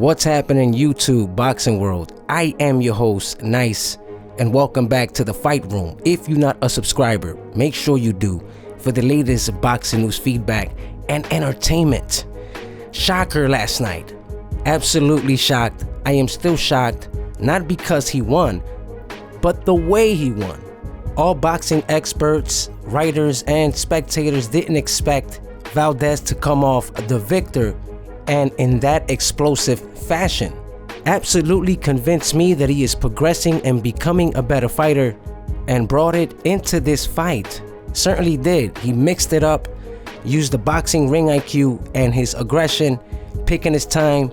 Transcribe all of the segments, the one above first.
What's happening, YouTube boxing world? I am your host, Nice, and welcome back to the Fight Room. If you're not a subscriber, make sure you do for the latest boxing news, feedback, and entertainment. Shocker last night. Absolutely shocked. I am still shocked, not because he won, but the way he won. All boxing experts, writers, and spectators didn't expect Valdez to come off the victor and in that explosive fashion. Absolutely convinced me that he is progressing and becoming a better fighter, and brought it into this fight. Certainly did. He mixed it up, used the boxing ring IQ and his aggression, picking his time,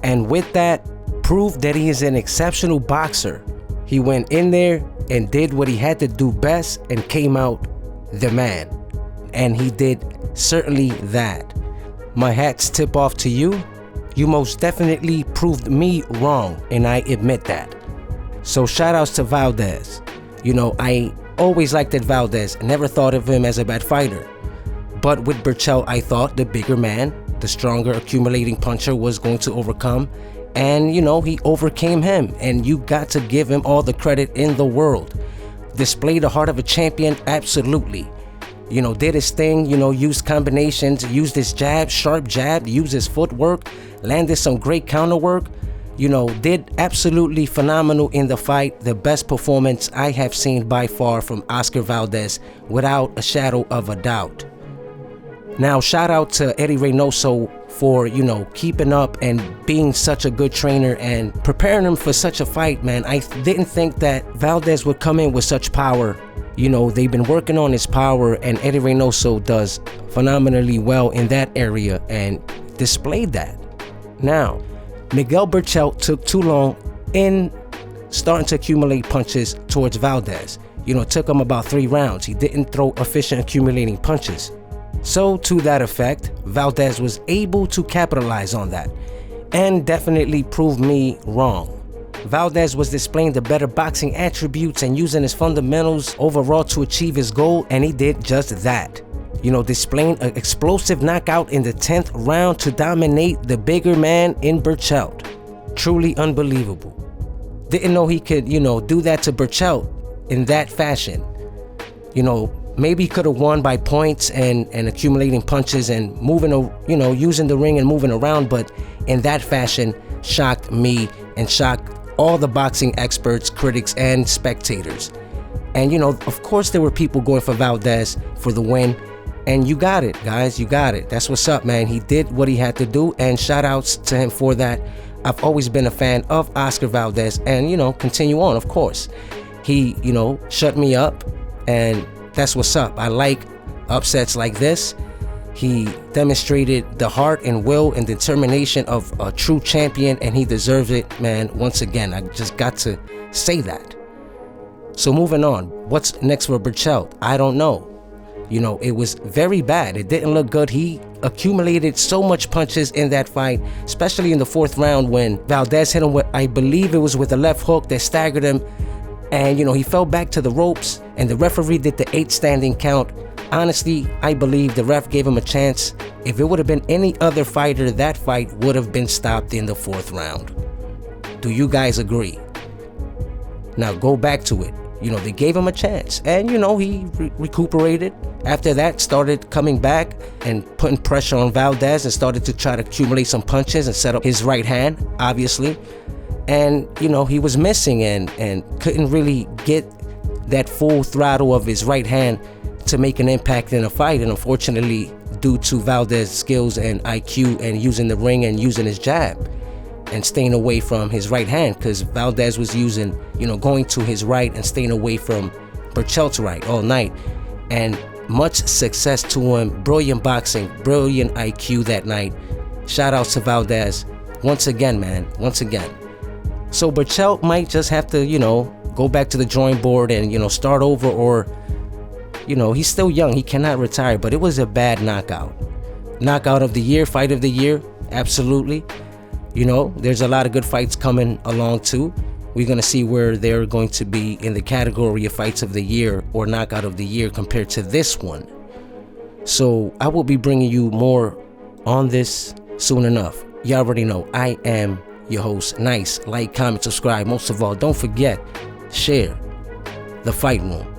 and with that, proved that he is an exceptional boxer. He went in there and did what he had to do best and came out the man. And he did certainly that. My hats tip off to you. You most definitely proved me wrong, and I admit that. So shout outs to Valdez. You know, I always liked that Valdez, never thought of him as a bad fighter. But with Berchelt, I thought the bigger man, the stronger accumulating puncher was going to overcome. And you know, he overcame him, and you got to give him all the credit in the world. Displayed the heart of a champion, absolutely. You know, did his thing, you know, used combinations, used his jab, sharp jab, used his footwork, landed some great counter work, you know, did absolutely phenomenal in the fight. The best performance I have seen by far from Oscar Valdez, without a shadow of a doubt. Now, shout out to Eddie Reynoso for, you know, keeping up and being such a good trainer and preparing him for such a fight, man. I didn't think that Valdez would come in with such power. You know, they've been working on his power, and Eddie Reynoso does phenomenally well in that area and displayed that. Now, Miguel Berchelt took too long in starting to accumulate punches towards Valdez. You know, it took him about 3 rounds. He didn't throw efficient accumulating punches. So to that effect, Valdez was able to capitalize on that and definitely proved me wrong. Valdez was displaying the better boxing attributes and using his fundamentals overall to achieve his goal, and he did just that. You know, displaying an explosive knockout in the 10th round to dominate the bigger man in Berchelt. Truly unbelievable. Didn't know he could, you know, do that to Berchelt in that fashion. You know, maybe he could have won by points and accumulating punches and moving, you know, using the ring and moving around, but in that fashion shocked me and shocked all the boxing experts, critics, and spectators. And you know, of course there were people going for Valdez for the win, and you got it, guys, you got it. That's what's up, man. He did what he had to do, and shout outs to him for that. I've always been a fan of Oscar Valdez, and you know, continue on, of course. He, you know, shut me up, and that's what's up. I like upsets like this. He demonstrated the heart and will and determination of a true champion, and he deserves it, man. Once again, I just got to say that. So moving on, what's next for Berchelt? I don't know. You know, it was very bad. It didn't look good. He accumulated so much punches in that fight, especially in the 4th round when Valdez hit him with, I believe it was with a left hook that staggered him. And, you know, he fell back to the ropes, and the referee did the 8 standing count. Honestly, I believe the ref gave him a chance. If it would have been any other fighter, that fight would have been stopped in the 4th round. Do you guys agree? Now go back to it. You know, they gave him a chance, and you know, he recuperated. After that, started coming back and putting pressure on Valdez and started to try to accumulate some punches and set up his right hand, obviously. And you know, he was missing and couldn't really get that full throttle of his right hand to make an impact in a fight. And unfortunately, due to Valdez's skills and IQ and using the ring and using his jab and staying away from his right hand, because Valdez was using, you know, going to his right and staying away from Berchelt's right all night. And much success to him. Brilliant boxing, brilliant IQ that night. Shout outs to Valdez once again, man, once again. So Berchelt might just have to, you know, go back to the drawing board and, you know, start over, or, you know, he's still young, he cannot retire, but it was a bad knockout. Knockout of the year, fight of the year, absolutely. You know, there's a lot of good fights coming along too. We're going to see where they're going to be in the category of fights of the year or knockout of the year compared to this one. So I will be bringing you more on this soon enough. You already know I am your host, Nice. Like, comment, subscribe. Most of all, don't forget, share the Fight Room.